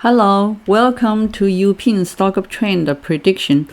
Hello, welcome to Uping stock trend prediction.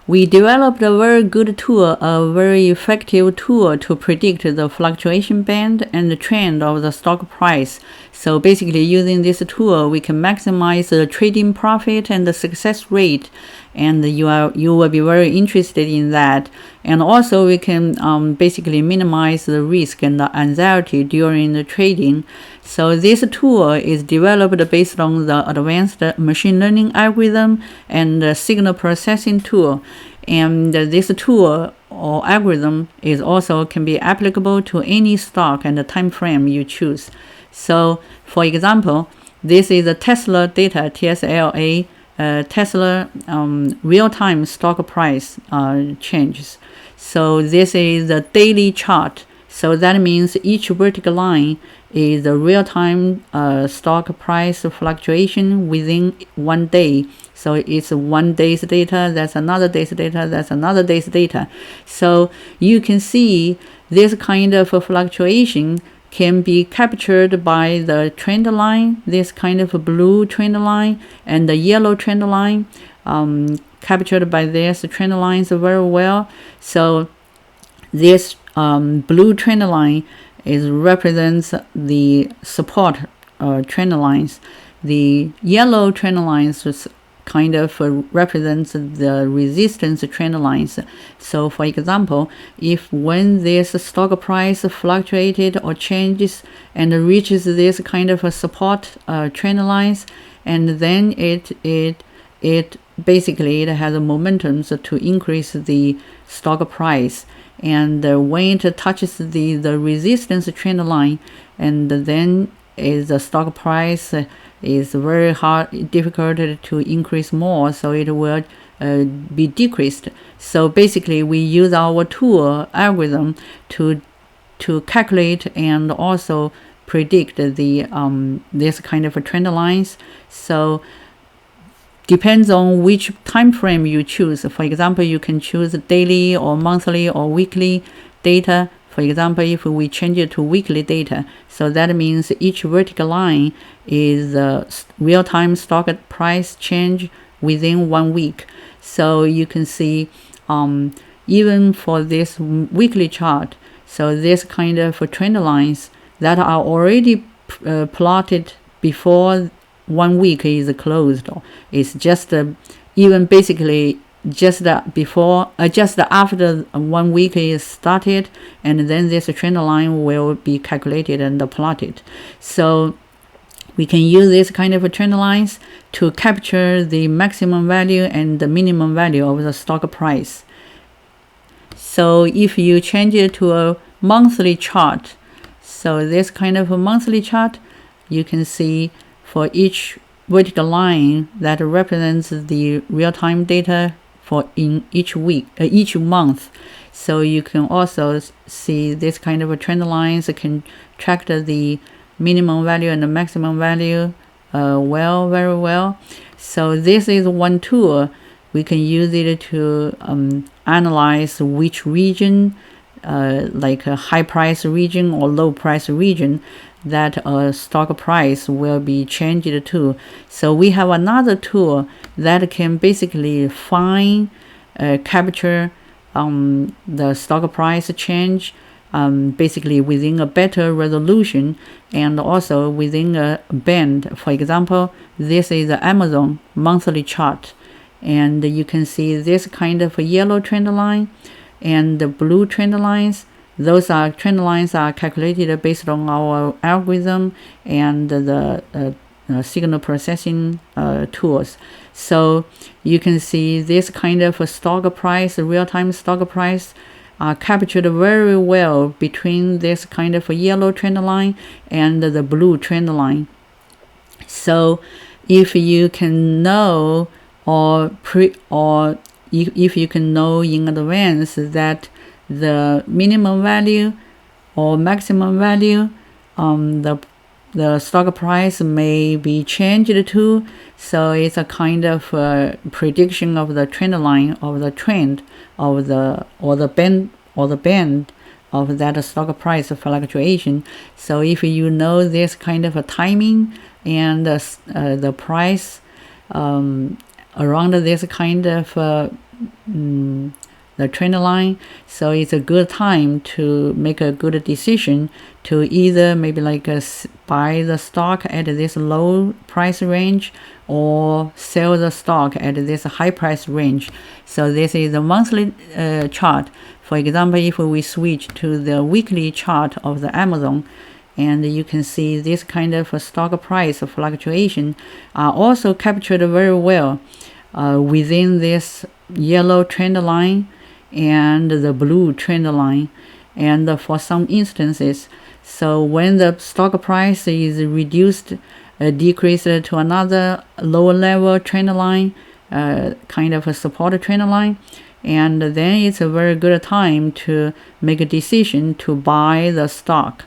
We developed a very good tool, a very effective tool to predict the fluctuation band and the trend of the stock price. So basically, using this tool, we can maximize the trading profit and the success rate, and you will be very interested in that. And also, we can basically minimize the risk and the anxiety during the trading. So this tool is developed based on the advanced machine learning algorithm and the signal processing tool. And this tool or algorithm is also can be applicable to any stock and the time frame you choose. So, for example, this is the Tesla data, TSLA, Tesla real-time stock price changes. So this is the daily chart. So that means each vertical line is the real-time stock price fluctuation within 1 day. So it's 1 day's data, that's another day's data, that's another day's data. So you can see this kind of fluctuation can be captured by the trend line, this kind of blue trend line and the yellow trend line, captured by this trend lines very well. So this blue trend line represents the support trend lines. The yellow trend lines kind of represents the resistance trend lines. So for example, if when this stock price fluctuated or changes and reaches this kind of a support trend lines, and then it basically it has a momentum to increase the stock price. And when it touches the resistance trend line, and then the stock price is very difficult to increase more, so it will be decreased. So basically, we use our tool algorithm to calculate and also predict the this kind of trend lines. So depends on which time frame you choose. For example, you can choose daily or monthly or weekly data. For example, if we change it to weekly data, so that means each vertical line is the real-time stock price change within 1 week. So you can see even for this weekly chart, so this kind of trend lines that are already plotted before 1 week is closed. It's just even basically just before, just after 1 week is started, and then this trend line will be calculated and plotted. So we can use this kind of trend lines to capture the maximum value and the minimum value of the stock price. So if you change it to a monthly chart, so this kind of a monthly chart, you can see for each vertical line that represents the real-time data for in each week, each month. So you can also see this kind of a trend lines can track the minimum value and the maximum value very well. So this is one tool. We can use it to analyze which region, like a high price region or low price region, that a stock price will be changed to. So we have another tool that can basically find, capture the stock price change basically within a better resolution and also within a band. For example, this is the Amazon monthly chart, and you can see this kind of a yellow trend line and the blue trend lines. Those trend lines are calculated based on our algorithm and the signal processing tools. So you can see this kind of a stock price, real-time stock price, are captured very well between this kind of a yellow trend line and the blue trend line. So if you can know if you can know in advance that the minimum value or maximum value the stock price may be changed to, so it's a kind of prediction of the trend line of the trend of the band of that stock price fluctuation. So if you know this kind of a timing and the price around this kind of the trend line. So it's a good time to make a good decision to either maybe like buy the stock at this low price range or sell the stock at this high price range. So this is a monthly chart. For example, if we switch to the weekly chart of the Amazon, and you can see this kind of stock price fluctuation are also captured very well within this yellow trend line and the blue trend line. And for some instances, so when the stock price is reduced, decreased to another lower level trend line, kind of a support trend line, and then it's a very good time to make a decision to buy the stock.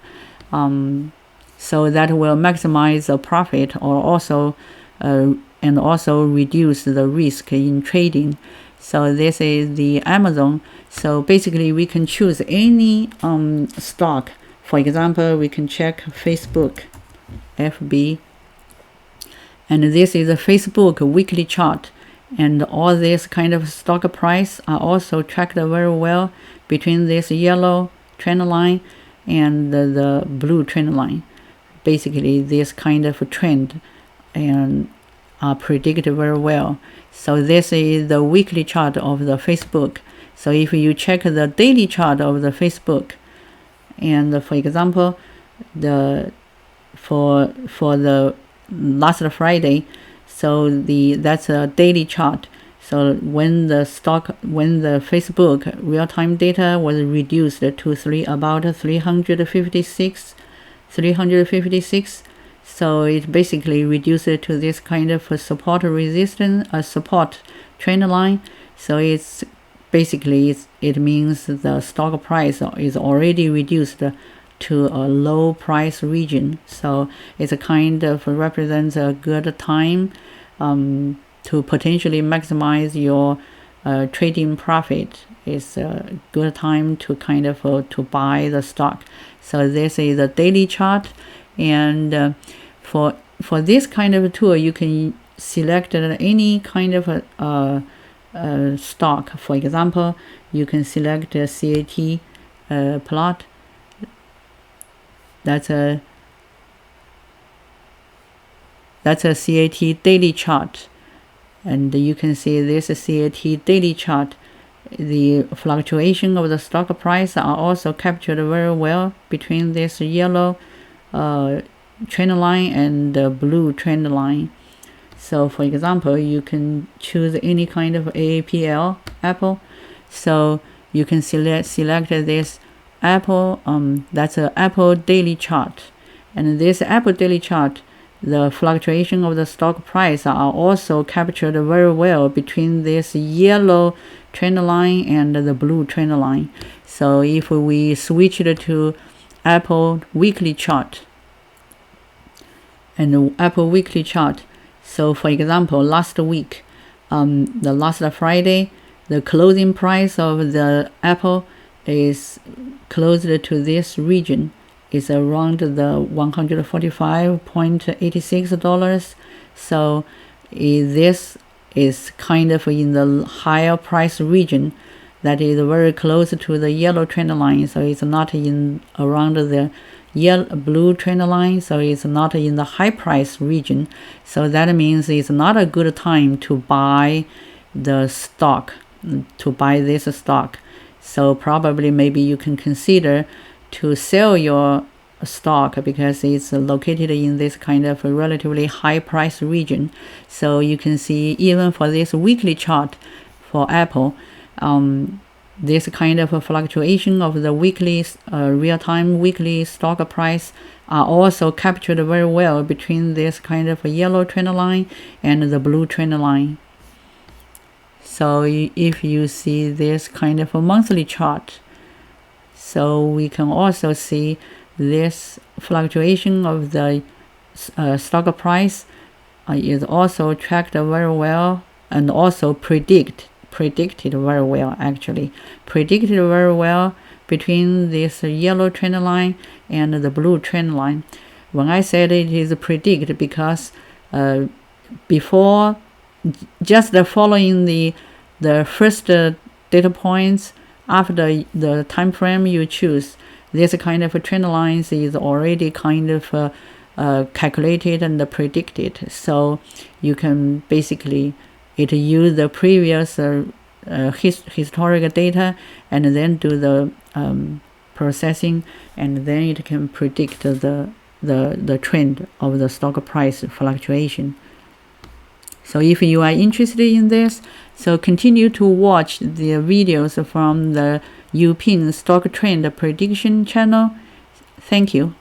So that will maximize the profit or also and also reduce the risk in trading. So this is the Amazon. So basically we can choose any stock. For example, we can check Facebook, FB, and this is a Facebook weekly chart, and all this kind of stock price are also tracked very well between this yellow trend line and the blue trend line. Basically this kind of trend and are predicted very well. So this is the weekly chart of the Facebook. So if you check the daily chart of the Facebook, and for example, for the last Friday, so that's a daily chart. So when the Facebook real-time data was reduced to about 356, so it basically reduced it to this kind of support trend line. So it's basically it means the stock price is already reduced to a low price region. So it's a kind of represents a good time to potentially maximize your trading profit. It's a good time to kind of to buy the stock. So this is a daily chart, and for this kind of tool, you can select any kind of stock. For example, you can select a CAT plot. That's a CAT daily chart, and you can see this CAT daily chart. The fluctuation of the stock price are also captured very well between this yellow trend line and the blue trend line. So for example, you can choose any kind of AAPL Apple. So you can select this Apple, that's an Apple daily chart, and this Apple daily chart, the fluctuation of the stock price are also captured very well between this yellow trend line and the blue trend line. So if we switch it to Apple weekly chart, and the Apple weekly chart, so for example, last week, the last Friday, the closing price of the Apple is closed to this region. Is around the $145.86. So this is kind of in the higher price region that is very close to the yellow trend line. So it's not in around the blue trend line. So it's not in the high price region. So that means it's not a good time to buy the stock, to buy this stock. So probably maybe you can consider to sell your stock because it's located in this kind of a relatively high price region. So you can see even for this weekly chart for Apple, this kind of a fluctuation of the weekly real-time weekly stock price are also captured very well between this kind of a yellow trend line and the blue trend line. So if you see this kind of a monthly chart, so we can also see this fluctuation of the stock price is also tracked very well and also predicted very well, actually predicted very well between this yellow trend line and the blue trend line. When I said it is predict, because before just following the first data points after the time frame you choose, this kind of trend lines is already kind of calculated and predicted. So you can basically use the previous historic data and then do the processing, and then it can predict the trend of the stock price fluctuation. So if you are interested in this, so continue to watch the videos from the Uping stock trend prediction channel. Thank you.